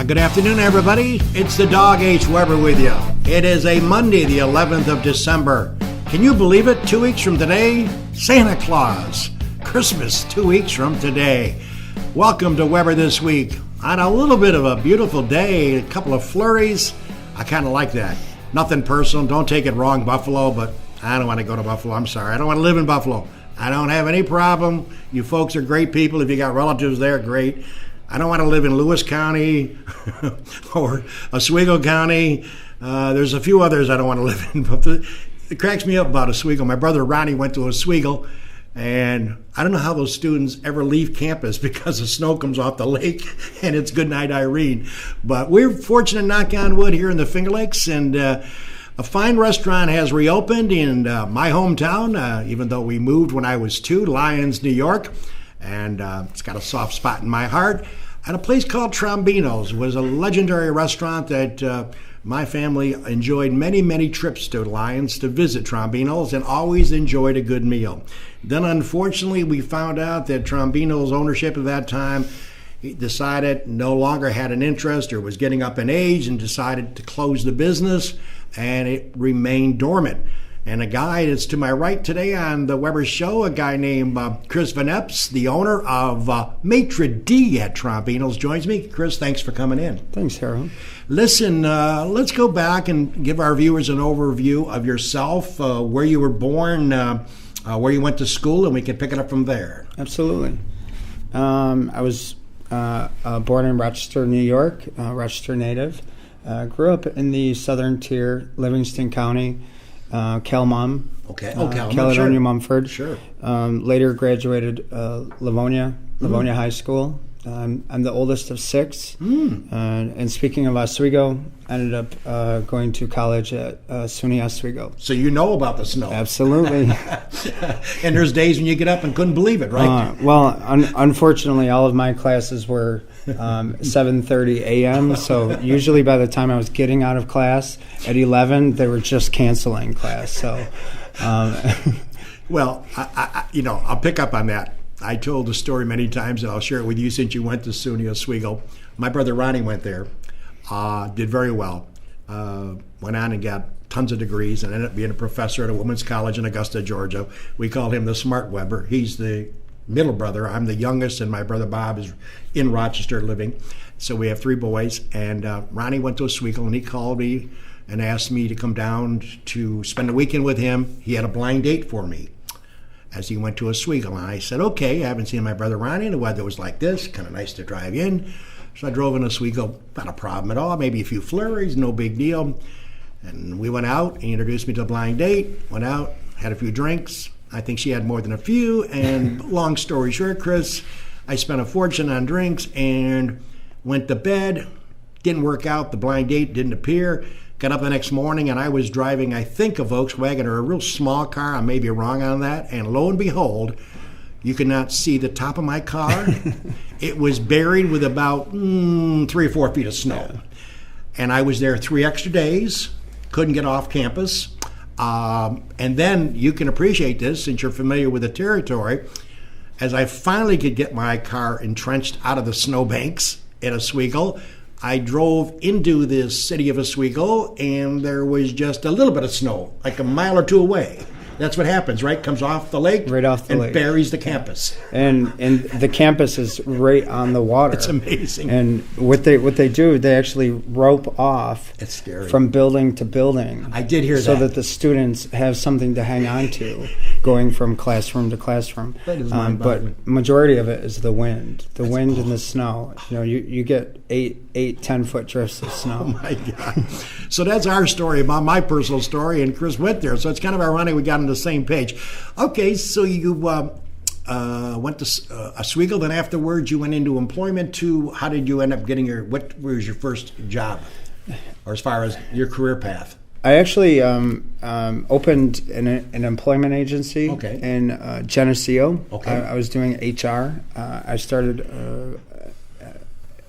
Good afternoon, everybody. It's the Dog H. Weber with you. It is a Monday, the 11th of December. Can you believe it? 2 weeks from today, Santa Claus. Christmas 2 weeks from today. Welcome to Weber This Week. On a little bit of a beautiful day, a couple of flurries. I kind of like that. Nothing personal. Don't take it wrong, Buffalo, but I don't want to go to Buffalo. I'm sorry. I don't want to live in Buffalo. I don't have any problem. You folks are great people. If you got relatives there, great. I don't want to live in Lewis County or Oswego County. There's a few others I don't want to live in, but it cracks me up about Oswego. My brother Ronnie went to Oswego, and I don't know how those students ever leave campus because the snow comes off the lake and it's goodnight Irene. But we're fortunate, knock on wood, here in the Finger Lakes, and a fine restaurant has reopened in my hometown, even though we moved when I was 2, Lyons, New York. And it's got a soft spot in my heart. At a place called Trombino's. It was a legendary restaurant that my family enjoyed many trips to Lyons to visit Trombino's and always enjoyed a good meal. Then unfortunately we found out that Trombino's ownership at that time decided no longer had an interest or was getting up in age and decided to close the business, and it remained dormant. And a guy that's to my right today on the Weber Show, a guy named Chris Van Eps, the owner of Maitre D at Trombino's, joins me. Chris, thanks for coming in. Thanks, Harold. Listen, let's go back and give our viewers an overview of yourself, where you were born, where you went to school, and we can pick it up from there. Absolutely. I was born in Rochester, New York, Rochester native. Grew up in the southern tier, Livingston County. Calmum. Okay. Caledonia, sure. Mumford. Sure. Later graduated Livonia High School. I'm the oldest of 6. And speaking of Oswego, ended up going to college at SUNY Oswego. So you know about the snow. Absolutely. And there's days when you get up and couldn't believe it, right? Unfortunately, all of my classes were 7:30 a.m. So usually by the time I was getting out of class at 11, they were just canceling class. So, well, I'll pick up on that. I told the story many times, and I'll share it with you since you went to SUNY Oswego. My brother Ronnie went there, did very well, went on and got tons of degrees, and ended up being a professor at a women's college in Augusta, Georgia. We called him the Smart Weber. He's the middle brother. I'm the youngest, and my brother Bob is in Rochester living. So we have 3 boys, and Ronnie went to Oswego, and he called me and asked me to come down to spend a weekend with him. He had a blind date for me as he went to Oswego, and I said, okay, I haven't seen my brother Ronnie, and the weather was like this, kind of nice to drive in. So I drove in Oswego, not a problem at all, maybe a few flurries, no big deal. And we went out, he introduced me to a blind date, went out, had a few drinks. I think she had more than a few, and long story short, Chris, I spent a fortune on drinks and went to bed. Didn't work out, the blind date didn't appear. Got up the next morning, and I was driving, I think, a Volkswagen or a real small car. I may be wrong on that. And lo and behold, you could not see the top of my car. It was buried with about 3 or 4 feet of snow. Yeah. And I was there 3 extra days, couldn't get off campus. And then you can appreciate this since you're familiar with the territory. As I finally could get my car entrenched out of the snowbanks in Oswego, I drove into the city of Oswego, and there was just a little bit of snow, like a mile or 2 away. That's what happens, right? Comes off the lake, right off the and lake, buries the campus. And the campus is right on the water. It's amazing. And what they do, they actually rope off. It's scary. From building to building. I did hear so that. that the students have something to hang on to, going from classroom to classroom. That is but majority of it is the wind, and the snow. You get 8-10 foot drifts of snow. Oh my God! So that's our story about my personal story, and Chris went there. So it's kind of ironic we got on the same page. Okay, so you went to Oswego, then afterwards you went into employment too. How did you end up getting what was your first job, or as far as your career path? I actually opened an employment agency in Geneseo. Okay. I was doing HR. I started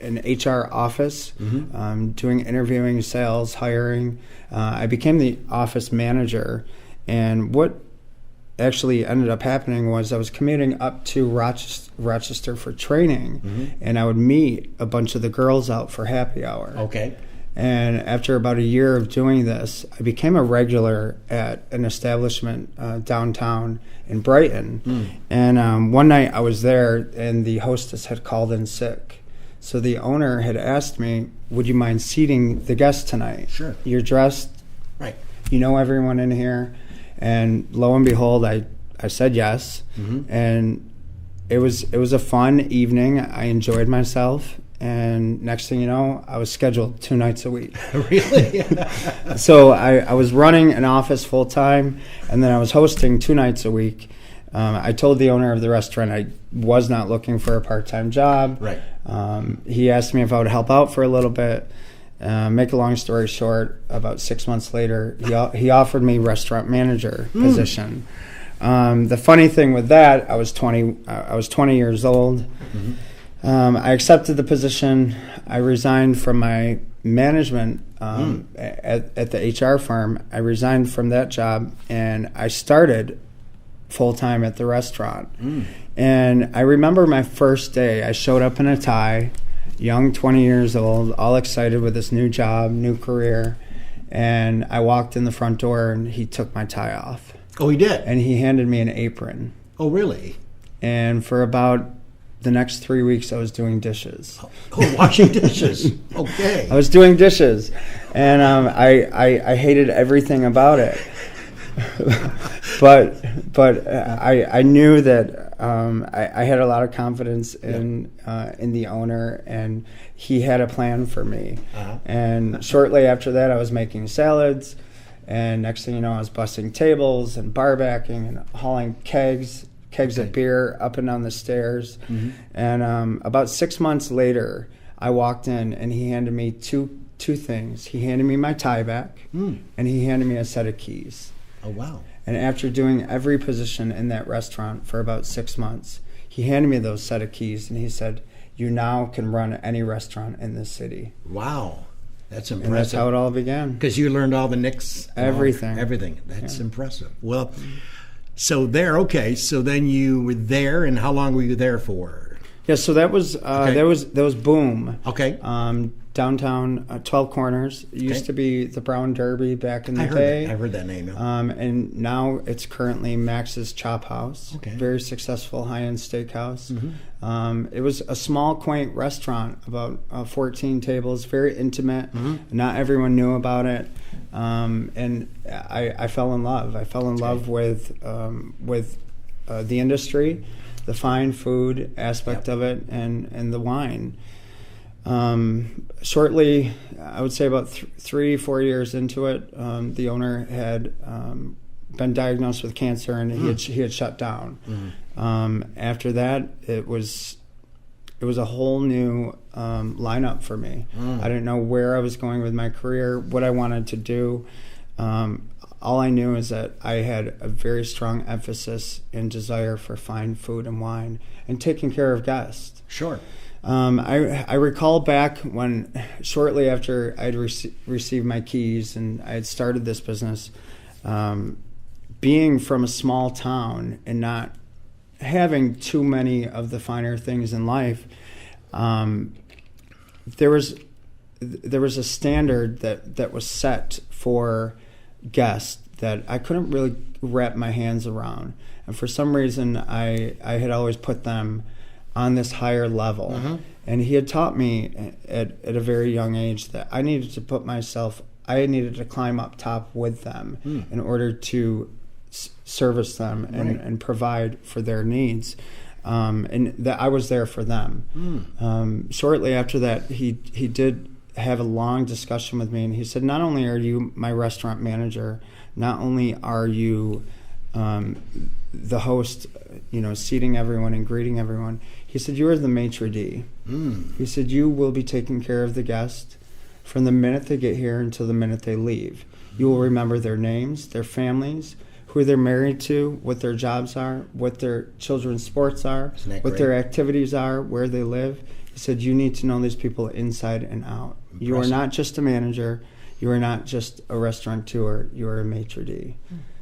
an HR office, doing interviewing, sales, hiring. I became the office manager, and what actually ended up happening was I was commuting up to Rochester for training, and I would meet a bunch of the girls out for happy hour. Okay. And after about a year of doing this, I became a regular at an establishment downtown in Brighton. And one night I was there, and the hostess had called in sick. So the owner had asked me, would you mind seating the guests tonight? Sure. You're dressed. Right. You know everyone in here. And lo and behold, I said yes. And it was a fun evening. I enjoyed myself. And next thing you know, I was scheduled 2 nights a week. Really? So I was running an office full time, and then I was hosting 2 nights a week. I told the owner of the restaurant I was not looking for a part-time job. Right. He asked me if I would help out for a little bit. Make a long story short, about 6 months later, he offered me restaurant manager position. The funny thing with that, I was 20 years old. I accepted the position. I resigned from my management at the HR firm. I resigned from that job, and I started full-time at the restaurant. And I remember my first day. I showed up in a tie, young, 20 years old, all excited with this new job, new career. And I walked in the front door, and he took my tie off. Oh, he did? And he handed me an apron. Oh, really? And for about the next 3 weeks, I was doing dishes. Oh, washing dishes. Okay. I was doing dishes, and I hated everything about it. but I knew that I had a lot of confidence in the owner, and he had a plan for me. And shortly after that, I was making salads, and next thing you know, I was bussing tables and bar backing and hauling kegs of beer up and down the stairs. And about 6 months later, I walked in, and he handed me two things. He handed me my tie back, and he handed me a set of keys. Oh, wow. And after doing every position in that restaurant for about 6 months, he handed me those set of keys, and he said, you now can run any restaurant in this city. Wow. That's impressive. And that's how it all began. Because you learned all the nicks. Everything. Everything. That's impressive. Well, so then you were there, and how long were you there for? Yeah, so that was Boom. Okay. Downtown, 12 Corners. It used to be the Brown Derby back in the day. I heard that name. And now it's currently Max's Chop House. Okay. Very successful high-end steakhouse. It was a small, quaint restaurant, about 14 tables, very intimate. Not everyone knew about it. And I fell in love. I fell in love with the industry, the fine food aspect of it, and the wine. Shortly, I would say about 3-4 years into it, the owner had been diagnosed with cancer, and he had shut down. After that, it was a whole new lineup for me. I didn't know where I was going with my career, what I wanted to do. All I knew is that I had a very strong emphasis and desire for fine food and wine and taking care of guests. Sure. I recall back when, shortly after I'd received my keys and I had started this business, being from a small town and not having too many of the finer things in life, there was a standard that was set for guests that I couldn't really wrap my hands around, and for some reason I had always put them on this higher level. And he had taught me at a very young age that I needed to climb up top with them in order to service them and provide for their needs, and that I was there for them. Shortly after that, he did have a long discussion with me, and he said, not only are you my restaurant manager, not only are you the host, seating everyone and greeting everyone, he said, you are the Maitre D. He said, you will be taking care of the guest from the minute they get here until the minute they leave. You will remember their names, their families, who they're married to, what their jobs are, what their children's sports are, what their activities are, where they live. He said, you need to know these people inside and out. Impressive. You are not just a manager. You are not just a restaurateur. You are a maitre d'.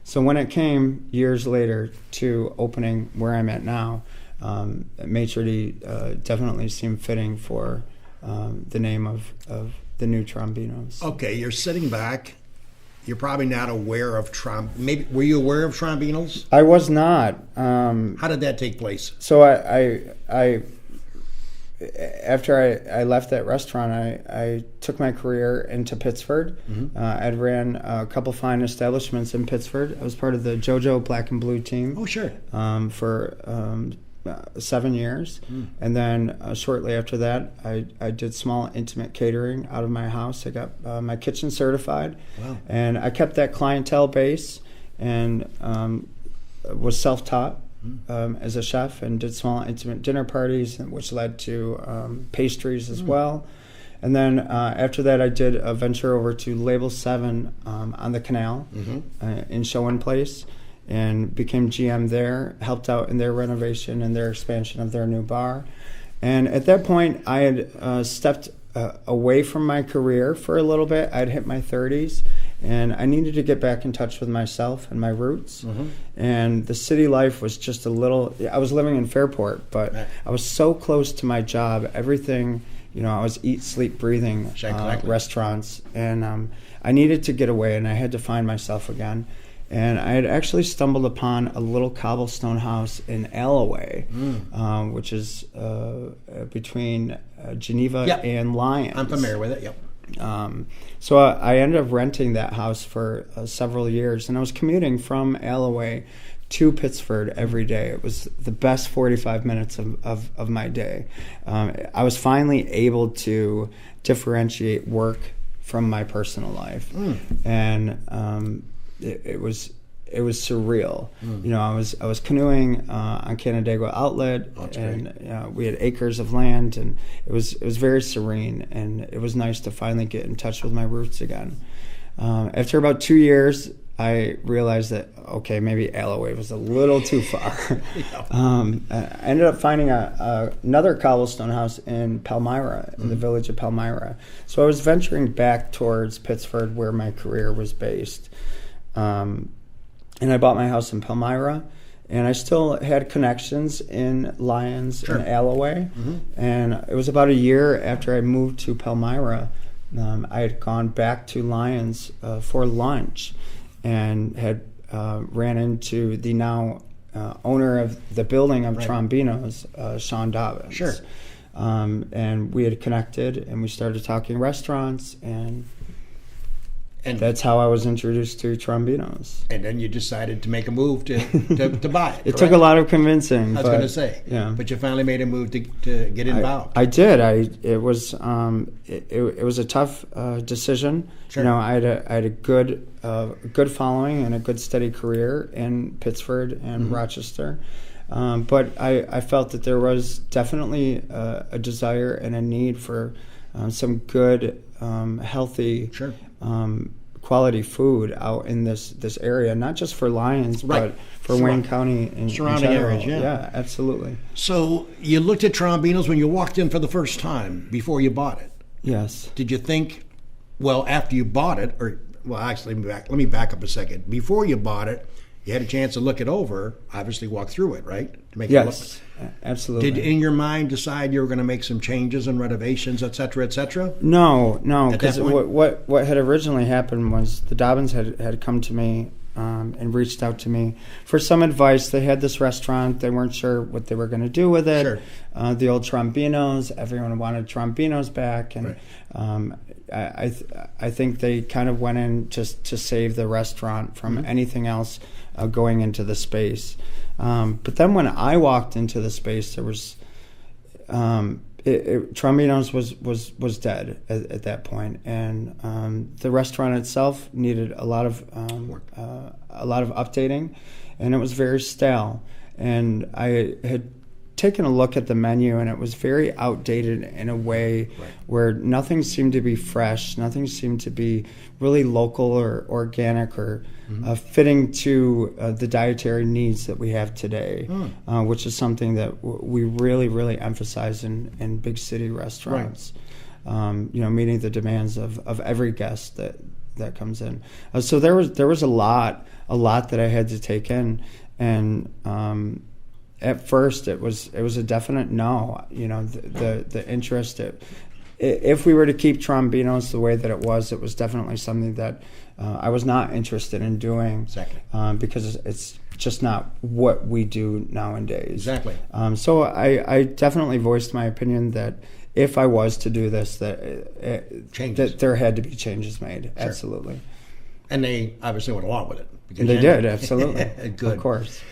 So when it came years later to opening where I'm at now, Maitre D definitely seemed fitting for the name of the new Trombinos. Okay, you're sitting back. You're probably not aware of Maybe were you aware of Trombinos? I was not. How did that take place? So I after I left that restaurant, I took my career into Pittsford. I'd ran a couple fine establishments in Pittsford. I was part of the JoJo Black and Blue team. Oh, sure. For 7 years. And then shortly after that, I did small intimate catering out of my house. I got my kitchen certified. Wow. And I kept that clientele base and was self-taught as a chef and did small intimate dinner parties, which led to pastries as well. And then after that, I did a venture over to Label 7 on the canal in Showen Place, and became GM there, helped out in their renovation and their expansion of their new bar. And at that point, I had stepped away from my career for a little bit. I'd hit my 30s, and I needed to get back in touch with myself and my roots. And the city life was just a little... I was living in Fairport, but I was so close to my job. Everything, I was eat, sleep, breathing restaurants. And I needed to get away, and I had to find myself again. And I had actually stumbled upon a little cobblestone house in Alloway, which is between Geneva and Lyons. I'm familiar with it, yep. So I ended up renting that house for several years, and I was commuting from Alloway to Pittsford every day. It was the best 45 minutes of my day. I was finally able to differentiate work from my personal life. And it was surreal. I was canoeing on Canandaigua Outlet, and we had acres of land, and it was very serene, and it was nice to finally get in touch with my roots again. After about 2 years, I realized that maybe Alloway was a little too far. I ended up finding another cobblestone house in Palmyra, in the village of Palmyra. So I was venturing back towards Pittsford, where my career was based. And I bought my house in Palmyra, and I still had connections in Lyons and Alloway. And it was about a year after I moved to Palmyra, I had gone back to Lyons for lunch, and had ran into the now owner of the building of Trombino's, Sean Dobbins. Sure. And we had connected, and we started talking restaurants, and that's how I was introduced to Trombinos. And then you decided to make a move to buy it. It took a lot of convincing. I was going to say, but you finally made a move to get involved. I did. It was a tough decision. Sure. I had a good following and a good steady career in Pittsford and Rochester. But I felt that there was definitely a desire and a need for some good, healthy, quality food out in this area, not just for Lyons, but for Wayne County and surrounding areas. Yeah, absolutely. So you looked at Trombino's when you walked in for the first time before you bought it. Yes. Did you think, after you bought it, actually, let me back up a second. Before you bought it, you had a chance to look it over, obviously walk through it, right? To make it look. Absolutely. Did in your mind decide you were going to make some changes and renovations, et cetera, et cetera? No, because what had originally happened was the Dobbins had come to me and reached out to me for some advice. They had this restaurant. They weren't sure what they were going to do with it. Sure. The old Trombinos, everyone wanted Trombinos back. And I think they kind of went in just to save the restaurant from anything else going into the space. But then when I walked into the space, there was Trombino's was dead at that point, and the restaurant itself needed a lot of updating, and it was very stale. And I had taken a look at the menu, and it was very outdated in a way where nothing seemed to be fresh, nothing seemed to be really local or organic or fitting to the dietary needs that we have today, which is something that we really, really emphasize in big city restaurants. Meeting the demands of every guest that comes in. So there was a lot a lot that I had to take in, and at first it was a definite no. You know, the interest. If we were to keep Trombinos the way that it was definitely something that I was not interested in doing. Exactly. Because it's just not what we do nowadays. Exactly. So I definitely voiced my opinion that if I was to do this, that there had to be changes made. Sure. Absolutely. And they obviously went along with it. They did, absolutely. Good. Of course.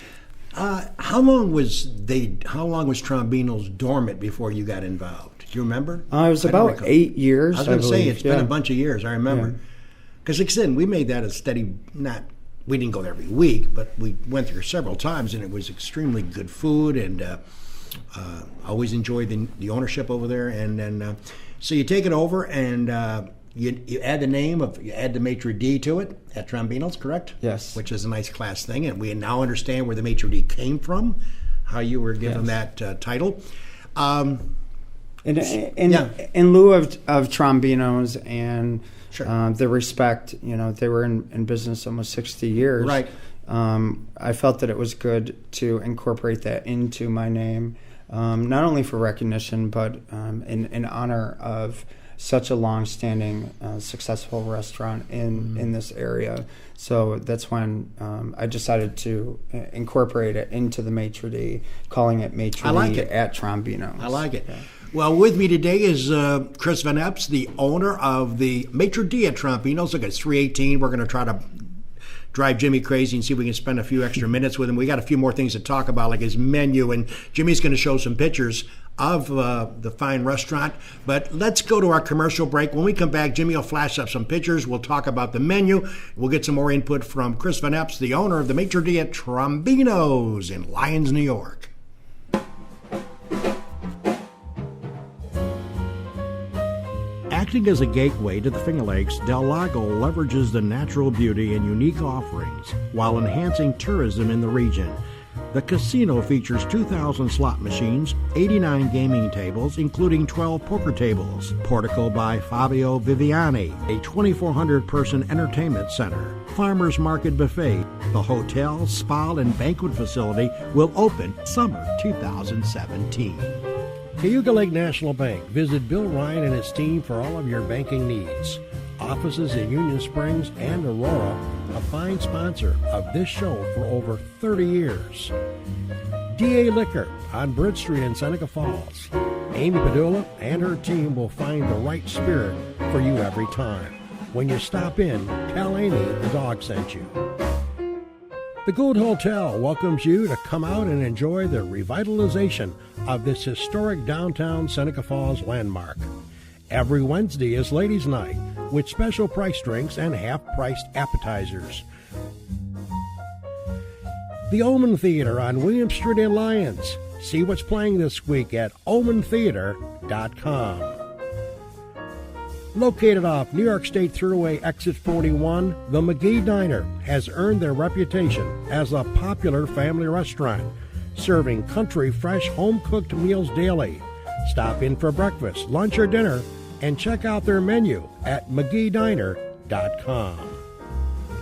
How long was Trombinos dormant before you got involved? Do you remember? It was about 8 years. I was going to say, it's been a bunch of years, I remember. Because, like I said, we made that a steady, we didn't go there every week, but we went there several times, and it was extremely good food, and always enjoyed the ownership over there. And then, so you take it over, and you add the Maitre D to it at Trombino's, correct? Yes. Which is a nice class thing, and we now understand where the Maitre D came from, how you were given that title. In lieu of Trombinos and sure. The respect, you know, they were in business almost 60 years. Right. I felt that it was good to incorporate that into my name, not only for recognition, but in honor of such a long-standing, successful restaurant in this area. So that's when I decided to incorporate it into the Maitre D, calling it Maitre D at Trombino's. I like it. Yeah. Well, with me today is Chris Van Eps, the owner of the Maitre D at Trombino's. Look, it's 3:18. We're going to try to drive Jimmy crazy and see if we can spend a few extra minutes with him. We got a few more things to talk about, like his menu, and Jimmy's going to show some pictures of the fine restaurant. But let's go to our commercial break. When we come back, Jimmy will flash up some pictures. We'll talk about the menu. We'll get some more input from Chris Van Eps, the owner of the Maitre D at Trombino's in Lyons, New York. Acting as a gateway to the Finger Lakes, Del Lago leverages the natural beauty and unique offerings while enhancing tourism in the region. The casino features 2,000 slot machines, 89 gaming tables, including 12 poker tables, portico by Fabio Viviani, a 2,400-person entertainment center, farmers market buffet. The hotel, spa, and banquet facility will open summer 2017. Cayuga Lake National Bank. Visit Bill Ryan and his team for all of your banking needs. Offices in Union Springs and Aurora, a fine sponsor of this show for over 30 years. DA Liquor on Bridge Street in Seneca Falls. Amy Padula and her team will find the right spirit for you every time. When you stop in, tell Amy the dog sent you. The Gould Hotel welcomes you to come out and enjoy the revitalization of this historic downtown Seneca Falls landmark. Every Wednesday is Ladies' Night with special price drinks and half-priced appetizers. The Omen Theater on William Street in Lyons. See what's playing this week at omentheater.com. Located off New York State Thruway Exit 41, the McGee Diner has earned their reputation as a popular family restaurant, serving country fresh home-cooked meals daily. Stop in for breakfast, lunch, or dinner, and check out their menu at mcgeediner.com.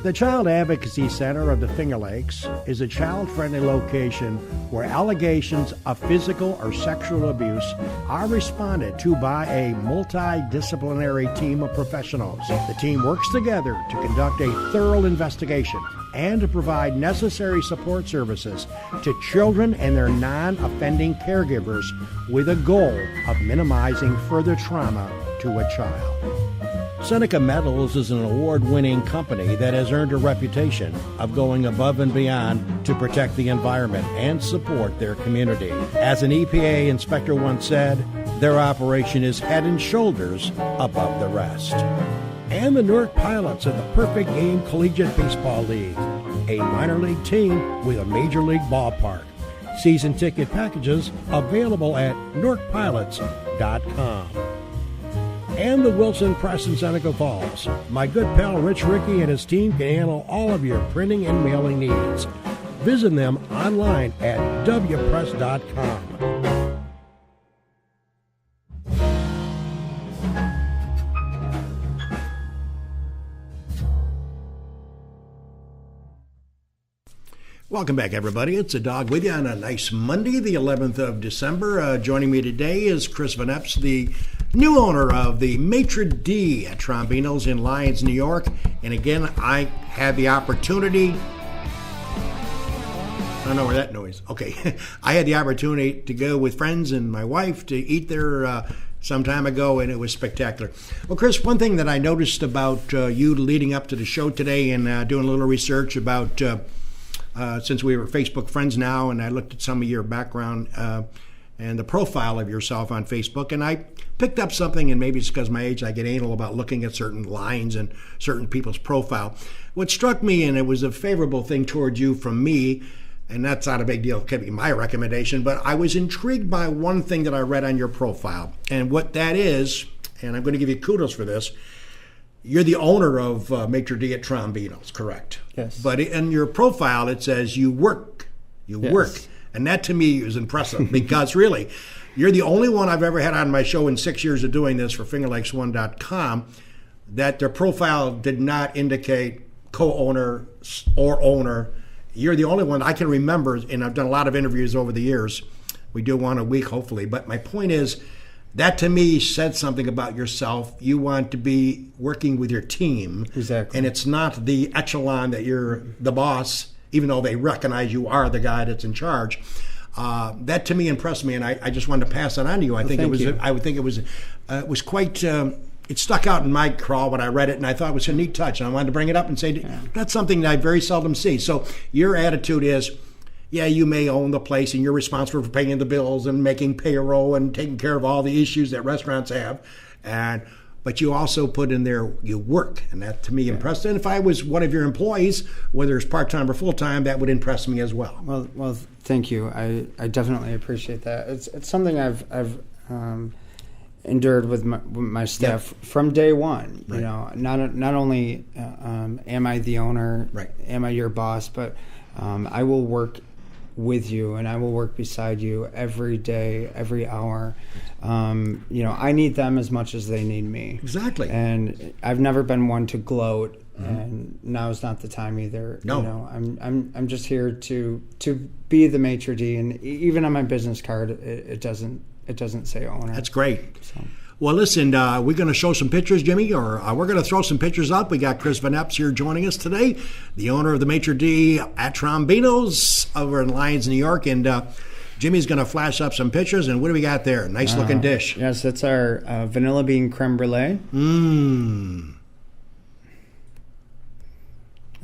The Child Advocacy Center of the Finger Lakes is a child-friendly location where allegations of physical or sexual abuse are responded to by a multidisciplinary team of professionals. The team works together to conduct a thorough investigation and to provide necessary support services to children and their non-offending caregivers with a goal of minimizing further trauma to a child. Seneca Metals is an award-winning company that has earned a reputation of going above and beyond to protect the environment and support their community. As an EPA inspector once said, their operation is head and shoulders above the rest. And the Newark Pilots of the Perfect Game Collegiate Baseball League, a minor league team with a major league ballpark. Season ticket packages available at newarkpilots.com. And the Wilson Press in Seneca Falls. My good pal Rich Rickey and his team can handle all of your printing and mailing needs. Visit them online at wpress.com. Welcome back, everybody. It's a dog with you on a nice Monday, the 11th of December. Joining me today is Chris Van Eps, the new owner of the Maitre D at Trombino's in Lyons, New York. And again, I had the opportunity. I don't know where that noise. Okay. I had the opportunity to go with friends and my wife to eat there some time ago, and it was spectacular. Well, Chris, one thing that I noticed about you leading up to the show today and doing a little research about since we were Facebook friends now, and I looked at some of your background and the profile of yourself on Facebook, and I picked up something, and maybe it's because of my age, I get anal about looking at certain lines and certain people's profile. What struck me, and it was a favorable thing towards you from me, and that's not a big deal, it could be my recommendation, but I was intrigued by one thing that I read on your profile, and what that is, and I'm going to give you kudos for this, you're the owner of Maitre D at Trombino's, correct? Yes. But in your profile, it says you work. Work. And that to me is impressive because really, you're the only one I've ever had on my show in 6 years of doing this for FingerLakes1.com that their profile did not indicate co-owner or owner. You're the only one I can remember, and I've done a lot of interviews over the years. We do one a week, hopefully. But my point is, that to me said something about yourself. You want to be working with your team. Exactly. And it's not the echelon that you're the boss, even though they recognize you are the guy that's in charge. That to me impressed me, and I just wanted to pass that on to you. I think it was quite. It stuck out in my crawl when I read it, and I thought it was a neat touch. And I wanted to bring it up and say that's something that I very seldom see. So your attitude is, yeah, you may own the place and you're responsible for paying the bills and making payroll and taking care of all the issues that restaurants have, but you also put in there you work, and that to me impressed. And if I was one of your employees, whether it's part-time or full-time, that would impress me as well. Well, thank you. I definitely appreciate that. It's something I've endured with my staff from day one. Right. You know, not only am I the owner, am I your boss, but I will work with you, and I will work beside you every day, every hour. I need them as much as they need me. Exactly. And I've never been one to gloat, and now is not the time either. No. You know, I'm just here to be the maitre d', and even on my business card, it doesn't say owner. That's great. So. Well, listen, we're going to show some pictures, Jimmy, or we're going to throw some pictures up. We got Chris Van Eps here joining us today, the owner of the Maitre D at Trombino's over in Lyons, New York. And Jimmy's going to flash up some pictures. And what do we got there? Nice looking dish. Yes, that's our vanilla bean creme brulee.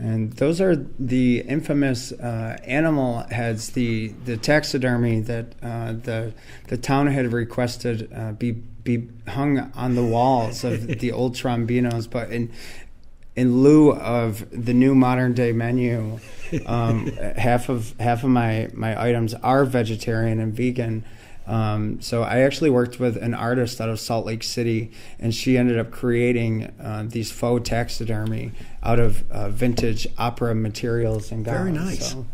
And those are the infamous animal heads, the taxidermy that the town had requested be hung on the walls of the old Trombino's, but in lieu of the new modern day menu, half of my items are vegetarian and vegan. So I actually worked with an artist out of Salt Lake City, and she ended up creating these faux taxidermy out of vintage opera materials and gowns. Very nice. So.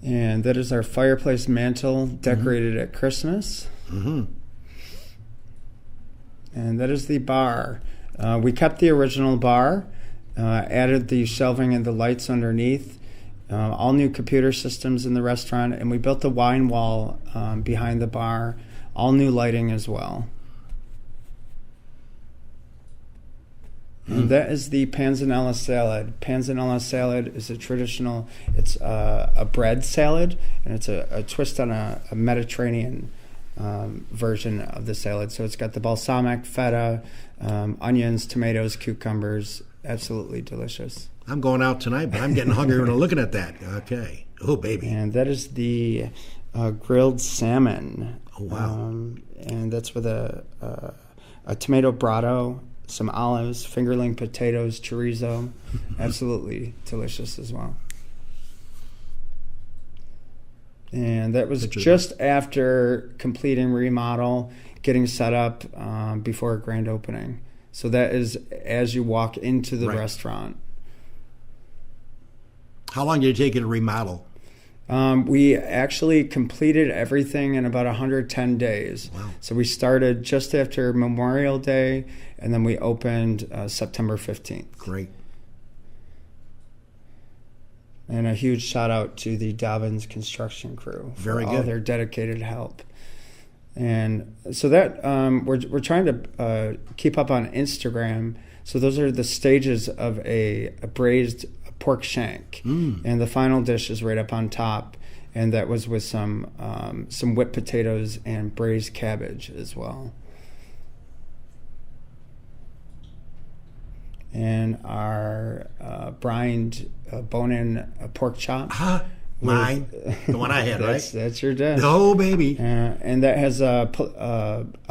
And that is our fireplace mantle decorated at Christmas. Mm-hmm. And that is the bar. We kept the original bar, added the shelving and the lights underneath. All new computer systems in the restaurant, and we built the wine wall behind the bar, all new lighting as well. And that is the panzanella salad. Panzanella salad is it's a bread salad, and it's a twist on a Mediterranean version of the salad. So it's got the balsamic, feta, onions, tomatoes, cucumbers. Absolutely delicious. I'm going out tonight, but I'm getting hungry when I'm looking at that. Okay. Oh, baby. And that is the grilled salmon. Oh, wow. And that's with a tomato brado, some olives, fingerling potatoes, chorizo. Absolutely delicious as well. And that was just after completing remodel, getting set up before a grand opening. So that is as you walk into the restaurant. How long did it take you to remodel? We actually completed everything in about 110 days. Wow. So we started just after Memorial Day, and then we opened September 15th. Great. And a huge shout out to the Dobbins construction crew for Very all good. their dedicated help. And so that we're trying to keep up on Instagram. So those are the stages of a braised pork shank, and the final dish is right up on top, and that was with some whipped potatoes and braised cabbage as well. And our brined bone-in pork chop. Mine, the one I had, right? That's your dish. Oh, baby. And that has a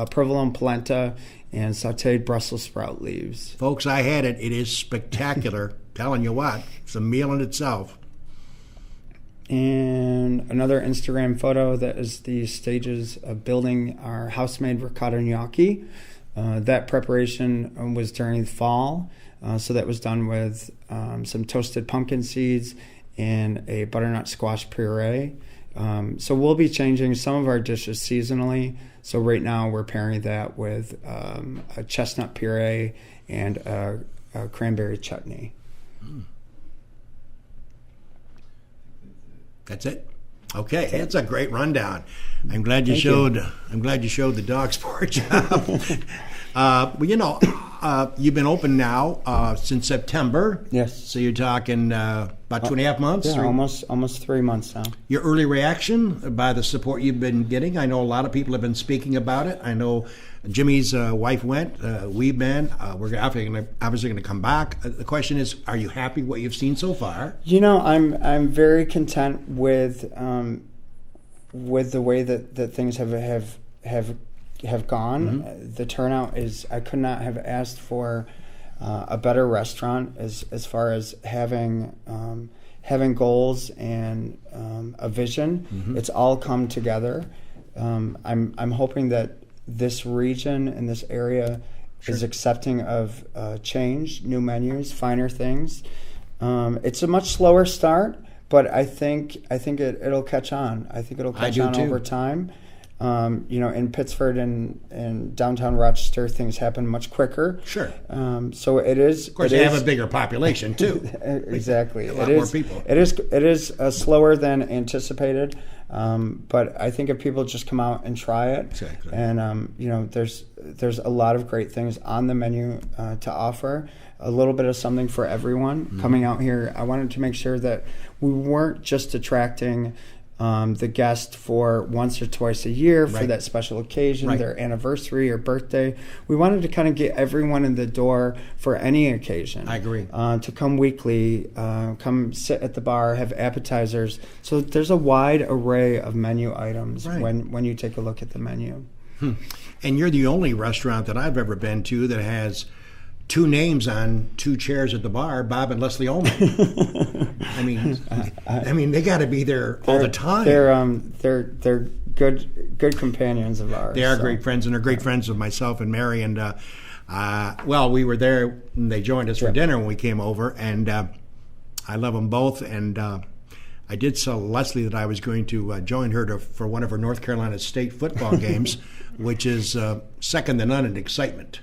provolone polenta and sautéed Brussels sprout leaves. Folks, I had it. It is spectacular. Telling you what, it's a meal in itself. And another Instagram photo that is the stages of building our house-made ricotta gnocchi. That preparation was during the fall. So that was done with some toasted pumpkin seeds and a butternut squash puree. So we'll be changing some of our dishes seasonally. So right now we're pairing that with a chestnut puree and a cranberry chutney. That's it. Okay, that's a great rundown. I'm glad you showed the dog's pork chop. You've been open now since September. Yes. So you're talking about 2.5 months. Yeah, almost 3 months now. Your early reaction by the support you've been getting. I know a lot of people have been speaking about it. I know Jimmy's wife went. We've been. We're obviously going to come back. The question is, are you happy with what you've seen so far? I'm very content with the way that things have gone. Mm-hmm. The turnout is. I could not have asked for a better restaurant as far as having goals and a vision. Mm-hmm. It's all come together. I'm hoping that this region and this area is accepting of change, new menus, finer things. It's a much slower start, but I think it'll catch on. I think it'll catch on over time. In Pittsford and downtown Rochester, things happen much quicker. Sure. So it is. Of course, they have a bigger population too. Exactly. A lot more people. It is slower than anticipated, but I think if people just come out and try it, exactly. And there's a lot of great things on the menu to offer. A little bit of something for everyone coming out here. I wanted to make sure that we weren't just attracting the guest for once or twice a year for that special occasion, their anniversary or birthday. We wanted to kind of get everyone in the door for any occasion. I agree. To come weekly, come sit at the bar, have appetizers. So there's a wide array of menu items when you take a look at the menu. And you're the only restaurant that I've ever been to that has two names on two chairs at the bar, Bob and Leslie Ullman. I mean, they got to be there all the time. They're good companions of ours. They are great friends, and they're great friends of myself and Mary. And we were there, and they joined us for dinner when we came over, and I love them both. And I did tell Leslie that I was going to join her for one of her North Carolina State football games, which is second to none in excitement.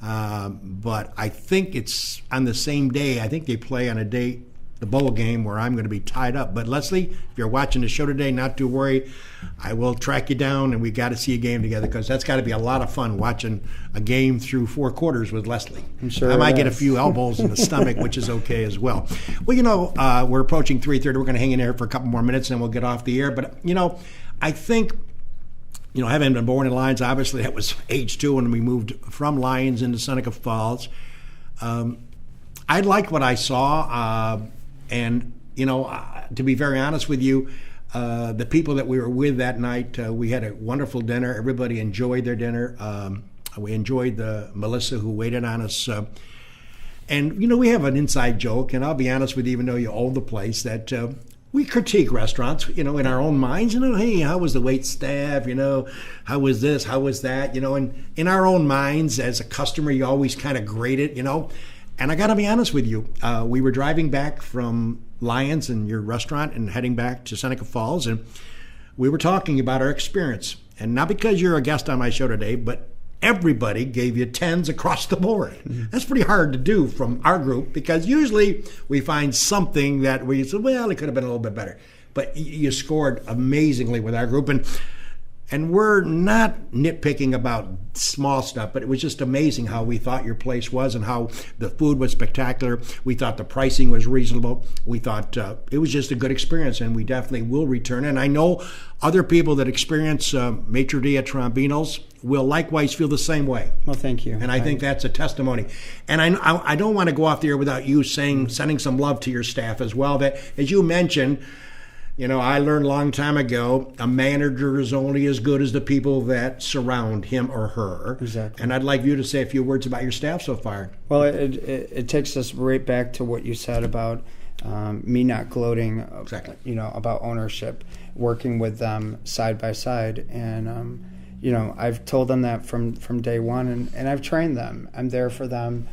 But I think it's on the same day. I think they play on a day, the bowl game, where I'm going to be tied up. But Leslie, if you're watching the show today, not to worry. I will track you down, and we got to see a game together, because that's got to be a lot of fun watching a game through 4 quarters with Leslie. I'm sure I might get a few elbows in the stomach, which is okay as well. Well, we're approaching 3:30. We're going to hang in there for a couple more minutes, and we'll get off the air. But, I think, having been born in Lyons, obviously that was age 2 when we moved from Lyons into Seneca Falls. I liked what I saw, and to be very honest with you, the people that we were with that night, we had a wonderful dinner. Everybody enjoyed their dinner. We enjoyed Melissa, who waited on us. And we have an inside joke, and I'll be honest with you, even though you own the place, that we critique restaurants, in our own minds. Hey, how was the wait staff? How was this? How was that? And in our own minds, as a customer, you always kind of grade it. And I got to be honest with you, we were driving back from Lyons and your restaurant and heading back to Seneca Falls, and we were talking about our experience. And not because you're a guest on my show today, but everybody gave you 10s across the board. That's pretty hard to do from our group, because usually we find something that we say, well, it could have been a little bit better. But you scored amazingly with our group. And we're not nitpicking about small stuff, but it was just amazing how we thought your place was and how the food was spectacular. We thought the pricing was reasonable. We thought it was just a good experience, and we definitely will return. And I know other people that experience Maitre D at Trombino's will likewise feel the same way. Well, thank you. And I think that's a testimony. And I don't want to go off the air without you sending some love to your staff as well. That, as you mentioned, you know, I learned a long time ago, a manager is only as good as the people that surround him or her. Exactly. And I'd like you to say a few words about your staff so far. Well, it takes us right back to what you said about me not gloating, Exactly. you know, about ownership, working with them side by side. And, you know, I've told them that from day one, and I've trained them. I'm there for them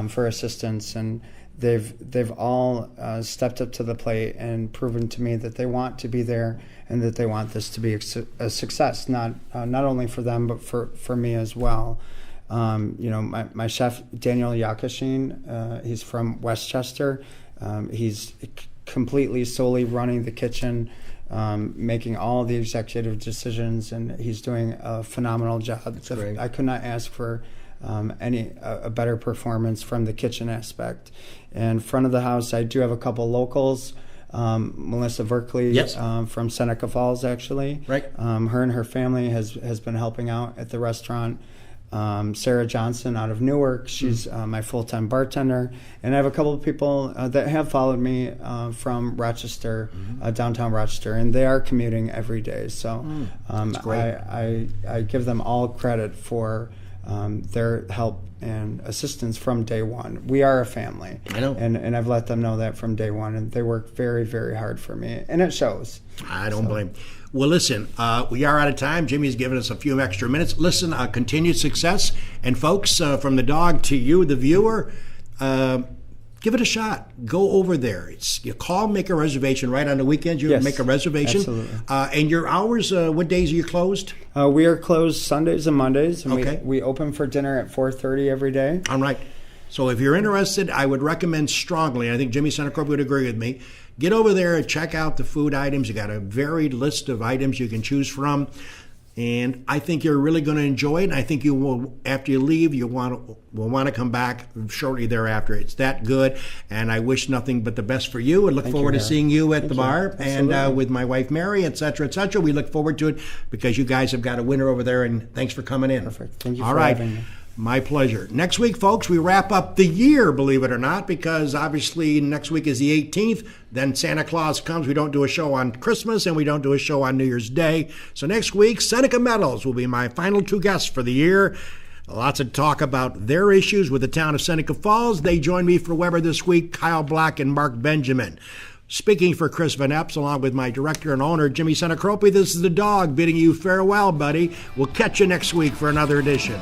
for assistance, and they've all stepped up to the plate and proven to me that they want to be there and that they want this to be a success, not only for them but for me as well. You know, my chef Daniel Yakashin, he's from Westchester. He's completely solely running the kitchen, making all the executive decisions, and he's doing a phenomenal job. That's great. I could not ask for a better performance from the kitchen aspect. And front of the house, I do have a couple locals. Melissa Berkeley, yes. From Seneca Falls, actually. Right. Her and her family has been helping out at the restaurant. Sarah Johnson out of Newark, she's my full-time bartender. And I have a couple of people that have followed me from Rochester, downtown Rochester, and they are commuting every day. So That's great. I give them all credit for their help and assistance from day one. We are a family. I know. And I've let them know that from day one, and they work very, very hard for me, and it shows. I don't blame. Well, listen, we are out of time. Jimmy's given us a few extra minutes. Listen, continued success. And folks, from the dog to you, the viewer, give it a shot. Go over there. You call, make a reservation. Right on the weekends, you Yes, make a reservation. absolutely. And your hours, what days are you closed? We are closed Sundays and Mondays, and Okay. we open for dinner at 4:30 every day. All right. So if you're interested, I would recommend strongly, and I think Jimmy Senecorp would agree with me, get over there and check out the food items. You got a varied list of items you can choose from. And I think you're really going to enjoy it. And I think you will, after you leave, will want to come back shortly thereafter. It's that good. And I wish nothing but the best for you. And look forward to seeing you at the bar and with my wife Mary, et cetera, et cetera. We look forward to it because you guys have got a winner over there. And thanks for coming in. Perfect. Thank you for having me. My pleasure. Next week, folks, we wrap up the year, believe it or not, because obviously next week is the 18th. Then Santa Claus comes. We don't do a show on Christmas, and we don't do a show on New Year's Day. So next week, Seneca Meadows will be my final two guests for the year. Lots of talk about their issues with the town of Seneca Falls. They join me for Weber this week, Kyle Black and Mark Benjamin. Speaking for Chris Van Eps, along with my director and owner, Jimmy Senecorp, this is the dog bidding you farewell, buddy. We'll catch you next week for another edition.